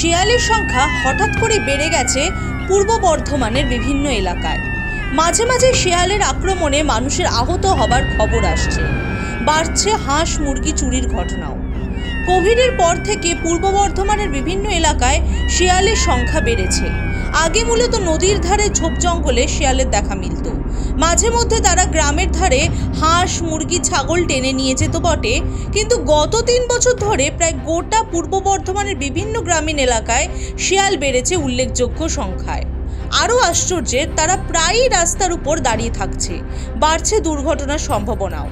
শিয়ালের সংখ্যা হঠাৎ করে বেড়ে গেছে পূর্ব বর্ধমানের বিভিন্ন এলাকায়। মাঝে মাঝে শিয়ালের আক্রমণে মানুষের আহত হবার খবর আসছে। বাড়ছে হাঁস মুরগি চুরির ঘটনাও। কোভিডের পর থেকে পূর্ব বর্ধমানের বিভিন্ন এলাকায় শিয়ালের সংখ্যা বেড়েছে। আগে মূলত নদীর ধারে ঝোপ জঙ্গলে শিয়ালের দেখা মিলত। মাঝে মধ্যে তারা গ্রামের ধারে হাঁস মুরগি ছাগল টেনে নিয়ে যেত বটে, কিন্তু গত 3 বছর ধরে প্রায় গোটা পূর্ব বর্ধমানের বিভিন্ন গ্রামীণ এলাকায় শিয়াল বেড়েছে উল্লেখযোগ্য সংখ্যায়। আরও আশ্চর্যের, তারা প্রায়ই রাস্তার উপর দাঁড়িয়ে থাকছে। বাড়ছে দুর্ঘটনার সম্ভাবনাও।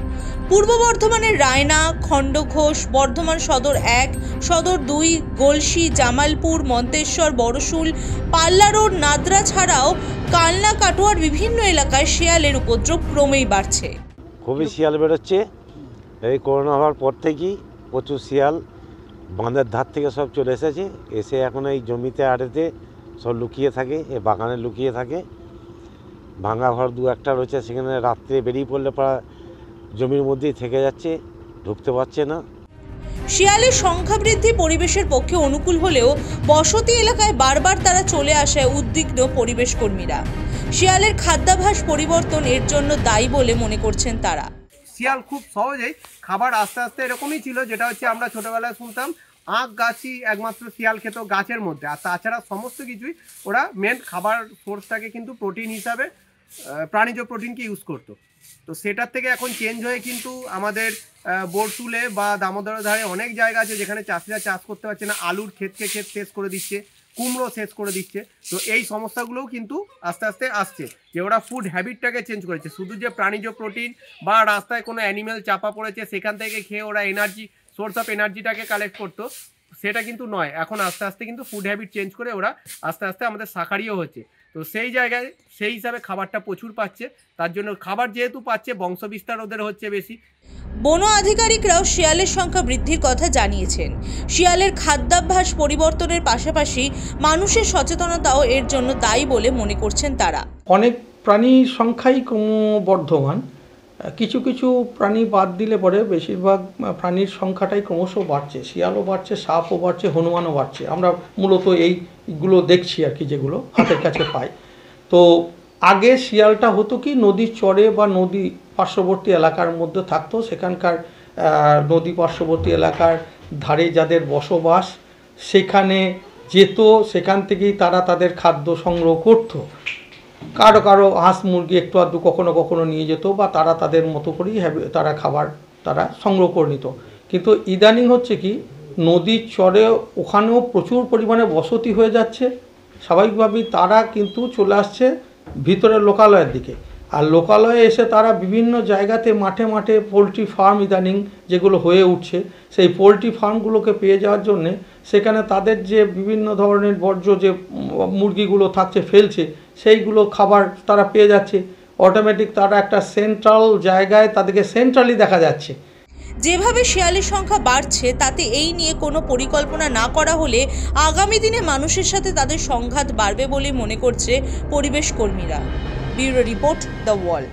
পূর্ব বর্ধমানের রায়না, খণ্ডঘোষ, বর্ধমান সদর 1, সদর 2, গলসি, জামালপুর, মন্তেশ্বর, বড়শুল, পাল্লা রোড, নাদরা ছাড়াও কালনা, কাটোয়ার বিভিন্ন এলাকায় শিয়ালের উপদ্রব ক্রমেই বাড়ছে। খুবই শিয়াল বেরোচ্ছে। এই করোনা হওয়ার পর থেকেই প্রচুর শিয়াল বাঁধের ধার থেকে সব চলে এসে এখন এই জমিতে আড়েতে সব লুকিয়ে থাকে, এই বাগানে লুকিয়ে থাকে। ভাঙা ঘর 2-1টা রয়েছে, সেখানে রাত্রে বেরিয়ে পড়লে প্রায় জমির মধ্যেই থেকে যাচ্ছে, ঢুকতে পারছে না। শিয়ালের সংখ্যা বৃদ্ধি পরিবেশের পক্ষে অনুকূল হলেও বসতি এলাকায় বারবার তারা চলে আসায় উদ্বিগ্ন পরিবেশ কর্মীরা। শিয়ালের খাদ্যাভ্যাস পরিবর্তন এর জন্য দায়ী বলে মনে করছেন তারা। শিয়াল খুব সহজেই খাবার আস্তে আস্তে এরকমই ছিল, যেটা হচ্ছে আমরা ছোটবেলায় শুনতাম আখ গাছই একমাত্র শিয়াল খেত গাছের মধ্যে, আর তাছাড়া সমস্ত কিছুই ওরা মেন খাবার সোর্সটাকে কিন্তু প্রোটিন হিসাবে প্রাণীজ প্রোটিনকে ইউজ করতো। তো সেটার থেকে এখন চেঞ্জ হয়ে কিন্তু আমাদের বড়শুলে বা দামোদরের ধারে অনেক জায়গা আছে যেখানে চাষিরা চাষ করতে পারছে না, আলুর ক্ষেতকে ক্ষেত শেষ করে দিচ্ছে, কুমড়ো শেষ করে দিচ্ছে। তো এই সমস্যাগুলোও কিন্তু আস্তে আস্তে আসছে, যে ওরা ফুড হ্যাবিটটাকে চেঞ্জ করেছে। শুধু যে প্রাণীজ প্রোটিন বা রাস্তায় কোনো অ্যানিমেল চাপা পড়েছে সেখান থেকে খেয়ে ওরা এনার্জি সোর্স অফ এনার্জিটাকে কালেক্ট করতো, সেটা কিন্তু নয়। এখন আস্তে আস্তে কিন্তু ফুড হ্যাবিট চেঞ্জ করে ওরা আস্তে আস্তে আমাদের শাকাহারিও হচ্ছে। তো সেই জায়গায় সেই হিসাবে খাবারটা প্রচুর পাচ্ছে, তার জন্য খাবার যেহেতু পাচ্ছে বংশবিস্তার ওদের হচ্ছে বেশি। বন আধিকারিকরাও শিয়ালের সংখ্যা বৃদ্ধির কথা জানিয়েছেন। শিয়ালের খাদ্যাভ্যাস পরিবর্তনের পাশাপাশি মানুষের সচেতনতাও এর জন্য দায়ী বলে মনে করছেন তারা। অনেক প্রাণীর সংখ্যাই ক্রমবর্ধমান, কিছু কিছু প্রাণী বাদ দিলে পরে বেশিরভাগ প্রাণীর সংখ্যাটাই ক্রমশ বাড়ছে। শিয়ালও বাড়ছে, সাপও বাড়ছে, হনুমানও বাড়ছে। আমরা মূলত এইগুলো দেখছি আর কি, যেগুলো হাতের কাছে পাই। তো আগে শিয়ালটা হতো কি, নদীর চরে বা নদী পার্শ্ববর্তী এলাকার মধ্যে থাকতো। সেখানকার নদী পার্শ্ববর্তী এলাকার ধারে যাদের বসবাস সেখানে যেত, সেখান থেকেই তারা তাদের খাদ্য সংগ্রহ করতো। কারো কারো হাঁস মুরগি একটু আধটু কখনো কখনো নিয়ে যেত, বা তারা তাদের মতো করেই তারা খাবার তারা সংগ্রহ করে নিত। কিন্তু ইদানিং হচ্ছে কি, নদীর চরে ওখানেও প্রচুর পরিমাণে বসতি হয়ে যাচ্ছে। স্বাভাবিকভাবেই তারা কিন্তু চলে আসছে ভিতরের লোকালয়ের দিকে। আর লোকালয়ে এসে তারা বিভিন্ন জায়গাতে মাঠে মাঠে পোলট্রি ফার্ম ইদানিং যেগুলো হয়ে উঠছে, সেই পোলট্রি ফার্মগুলোকে পেয়ে যাওয়ার জন্যে সেখানে তাদের যে বিভিন্ন ধরনের বর্জ্য যে মুরগিগুলো থাকছে ফেলছে, সেইগুলো খাবার তারা পেয়ে যাচ্ছে। অটোমেটিক তারা একটা সেন্ট্রাল জায়গায় তাদেরকে সেন্ট্রালি দেখা যাচ্ছে। যেভাবে শিয়ালের সংখ্যা বাড়ছে তাতে এই নিয়ে কোনো পরিকল্পনা না করা হলে আগামী দিনে মানুষের সাথে তাদের সংঘাত বাড়বে বলে মনে করছে পরিবেশ কর্মীরা। Bureau report, the wall.